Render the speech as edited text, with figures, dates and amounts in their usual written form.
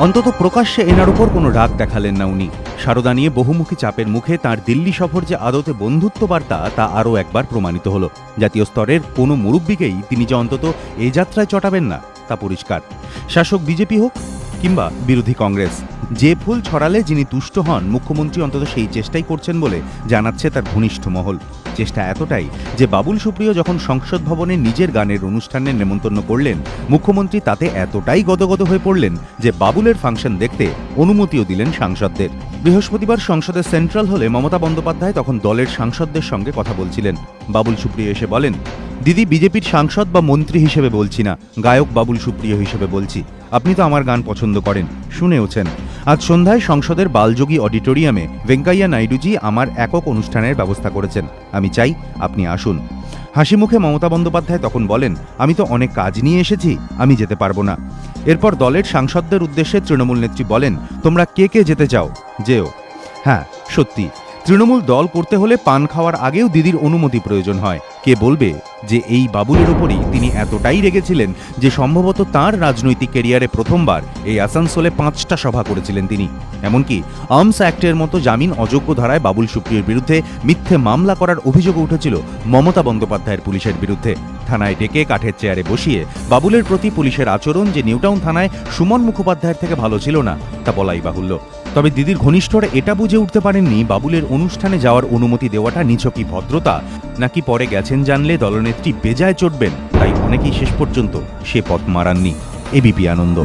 অন্তত প্রকাশ্যে এনার ওপর কোনো রাগ দেখালেন না উনি। সারদা নিয়ে বহুমুখী চাপের মুখে তাঁর দিল্লি সফর যে আদতে বন্ধুত্ব বার্তা তা আরও একবার প্রমাণিত হলো। জাতীয় স্তরের কোনো মুরব্বীকেই তিনি যে অন্তত এ যাত্রায় চটাবেন না তা পরিষ্কার। শাসক বিজেপি হোক কিংবা বিরোধী কংগ্রেস, যে ফুল ছড়ালে যিনি তুষ্ট হন মুখ্যমন্ত্রী অন্তত সেই চেষ্টাই করছেন বলে জানাচ্ছে তার ঘনিষ্ঠ মহল। চেষ্টা এতটাই যে বাবুল সুপ্রিয় যখন সংসদ ভবনে নিজের গানের অনুষ্ঠানে নেমন্তন্ন করলেন, মুখ্যমন্ত্রী তাতে এতটাই গদগদ হয়ে পড়লেন যে বাবুলের ফাংশন দেখতে অনুমতিও দিলেন সাংসদদের। বৃহস্পতিবার সংসদের সেন্ট্রাল হলে মমতা বন্দ্যোপাধ্যায় তখন দলের সাংসদদের সঙ্গে কথা বলছিলেন। বাবুল সুপ্রিয় এসে বলেন, দিদি, বিজেপির সাংসদ বা মন্ত্রী হিসেবে বলছি না, গায়ক বাবুল সুপ্রিয় হিসেবে বলছি। আপনি তো আমার গান পছন্দ করেন, শুনেওছেন। আজ সন্ধ্যায় সংসদের বালযোগী অডিটোরিয়ামে ভেঙ্কাইয়া নাইডুজি আমার একক অনুষ্ঠানের ব্যবস্থা করেছেন। আমি চাই আপনি আসুন। হাসি মুখে মমতা বন্দ্যোপাধ্যায় তখন বলেন, আমি তো অনেক কাজ নিয়ে এসেছি, আমি যেতে পারবো না। এরপর দলের সাংসদদের উদ্দেশ্যে তৃণমূল নেত্রী বলেন, তোমরা কে কে যেতে চাও, যেও। হ্যাঁ, সত্যি, তৃণমূল দল করতে হলে পান খাওয়ার আগেও দিদির অনুমতি প্রয়োজন হয়। কে বলবে যে এই বাবুলের ওপরই তিনি এতটাই রেগেছিলেন যে সম্ভবত তাঁর রাজনৈতিক ক্যারিয়ারে প্রথমবার এই আসানসোলে 5টা সভা করেছিলেন তিনি। এমনকি আর্মস অ্যাক্টের মতো জামিন অযোগ্য ধারায় বাবুল সুপ্রিয়র বিরুদ্ধে মিথ্যে মামলা করার অভিযোগ উঠেছিল মমতা বন্দ্যোপাধ্যায়ের পুলিশের বিরুদ্ধে। থানায় ডেকে কাঠের চেয়ারে বসিয়ে বাবুলের প্রতি পুলিশের আচরণ যে নিউটাউন থানায় সুমন মুখোপাধ্যায়ের থেকে ভালো ছিল না তা বলাই বাহুল্য। তবে দিদির ঘনিষ্ঠরা এটা বুঝে উঠতে পারেননি বাবুলের অনুষ্ঠানে যাওয়ার অনুমতি দেওয়াটা নিছকই ভদ্রতা, নাকি পরে গেছেন জানলে দলনেত্রী বেজায় চটবেন, তাই অনেকেই শেষ পর্যন্ত সে পথ মারাননি। এবিপি আনন্দ।